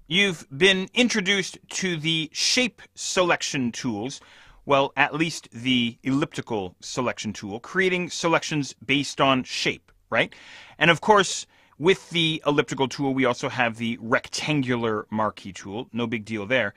You've been introduced to the shape selection tools, well, at least the elliptical selection tool, creating selections based on shape, right? And of course, with the elliptical tool, we also have the rectangular marquee tool. No big deal there.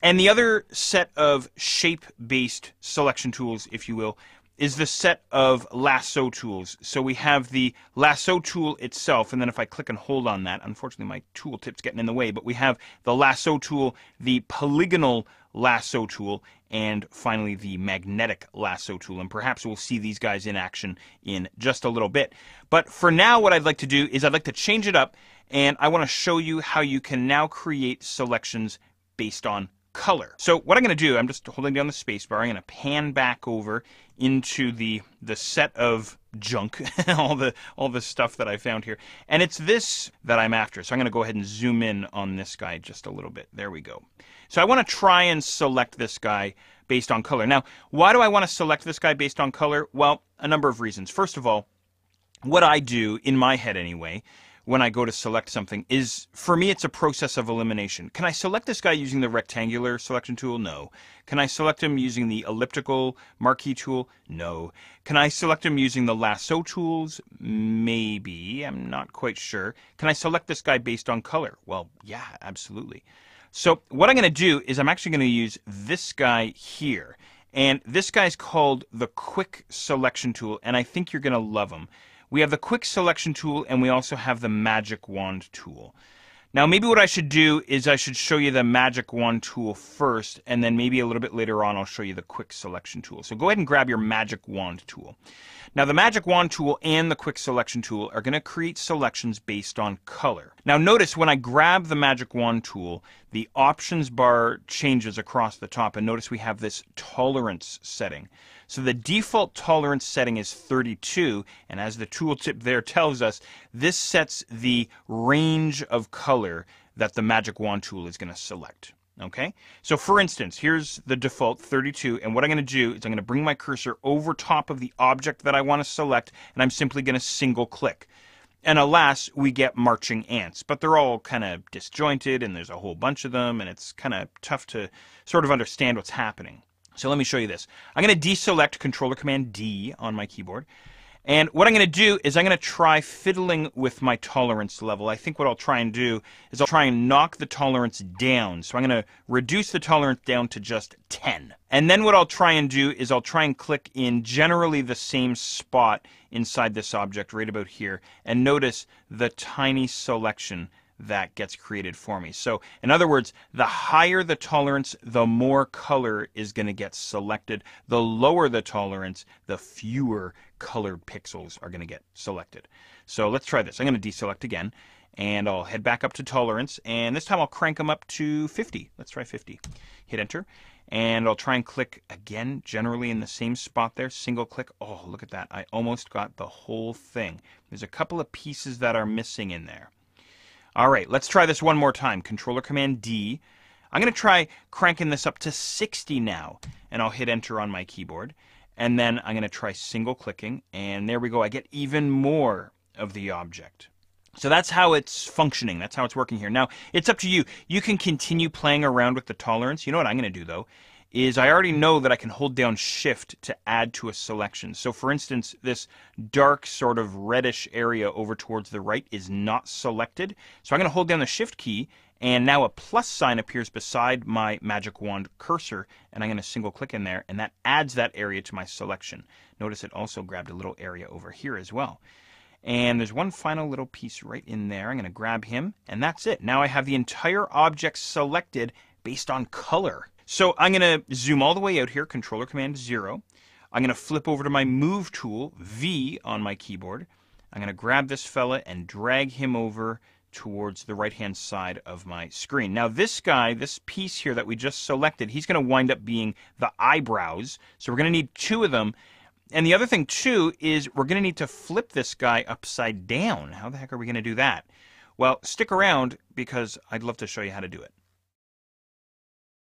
And the other set of shape-based selection tools, if you will, is the set of lasso tools. So we have the lasso tool itself, and then if I click and hold on that, unfortunately my tooltip's getting in the way, but we have the lasso tool, the polygonal lasso tool, and finally the magnetic lasso tool. And perhaps we'll see these guys in action in just a little bit. But for now, what I'd like to do is I'd like to change it up, and I want to show you how you can now create selections based on color. So what I'm going to do, I'm just holding down the space bar. I'm going to pan back over into the set of junk, all the stuff that I found here. And it's this that I'm after. So I'm going to go ahead and zoom in on this guy just a little bit. There we go. So I want to try and select this guy based on color. Now, why do I want to select this guy based on color? Well, a number of reasons. First of all, what I do, in my head anyway, when I go to select something is, for me, it's a process of elimination. Can I select this guy using the rectangular selection tool? No. Can I select him using the elliptical marquee tool? No. Can I select him using the lasso tools? Maybe. I'm not quite sure. Can I select this guy based on color? Well, yeah, absolutely. So what I'm going to do is I'm actually going to use this guy here. And this guy's called the Quick Selection Tool, and I think you're going to love him. We have the Quick Selection Tool, and we also have the Magic Wand Tool. Now, maybe what I should do is I should show you the Magic Wand Tool first, and then maybe a little bit later on I'll show you the Quick Selection Tool. So go ahead and grab your Magic Wand Tool. Now, the Magic Wand Tool and the Quick Selection Tool are going to create selections based on color. Now, notice when I grab the Magic Wand Tool, the options bar changes across the top, and notice we have this tolerance setting. So the default tolerance setting is 32, and as the tooltip there tells us, this sets the range of color that the Magic Wand Tool is going to select. Okay? So for instance, here's the default 32, and what I'm going to do is I'm going to bring my cursor over top of the object that I want to select, and I'm simply going to single click. And alas, we get marching ants, but they're all kind of disjointed, and there's a whole bunch of them, and it's kind of tough to sort of understand what's happening. So let me show you this. I'm going to deselect Controller Command D on my keyboard. And what I'm going to do is I'm going to try fiddling with my tolerance level. I think what I'll try and do is I'll try and knock the tolerance down. So I'm going to reduce the tolerance down to just 10. And then what I'll try and do is I'll try and click in generally the same spot inside this object right about here. And notice the tiny selection that gets created for me. So in other words, the higher the tolerance, the more color is going to get selected. The lower the tolerance, the fewer colored pixels are going to get selected. So let's try this. I'm going to deselect again, and I'll head back up to tolerance, and this time I'll crank them up to 50. Let's try 50. Hit enter, and I'll try and click again, generally in the same spot there, single click. Oh, look at that. I almost got the whole thing. There's a couple of pieces that are missing in there. All right, let's try this one more time. Controller Command D. I'm going to try cranking this up to 60 now, and I'll hit enter on my keyboard. And then I'm going to try single clicking, and there we go. I get even more of the object. So that's how it's functioning. That's how it's working here. Now, it's up to you. You can continue playing around with the tolerance. You know what I'm going to do, though, is I already know that I can hold down Shift to add to a selection. So for instance, this dark sort of reddish area over towards the right is not selected. So I'm going to hold down the Shift key, and now a plus sign appears beside my Magic Wand cursor, and I'm going to single click in there, and that adds that area to my selection. Notice it also grabbed a little area over here as well. And there's one final little piece right in there. I'm going to grab him, and that's it. Now I have the entire object selected based on color. So I'm going to zoom all the way out here, Controller Command 0. I'm going to flip over to my Move tool, V on my keyboard. I'm going to grab this fella and drag him over towards the right-hand side of my screen. Now this guy, this piece here that we just selected, he's going to wind up being the eyebrows. So we're going to need two of them. And the other thing, too, is we're going to need to flip this guy upside down. How the heck are we going to do that? Well, stick around because I'd love to show you how to do it.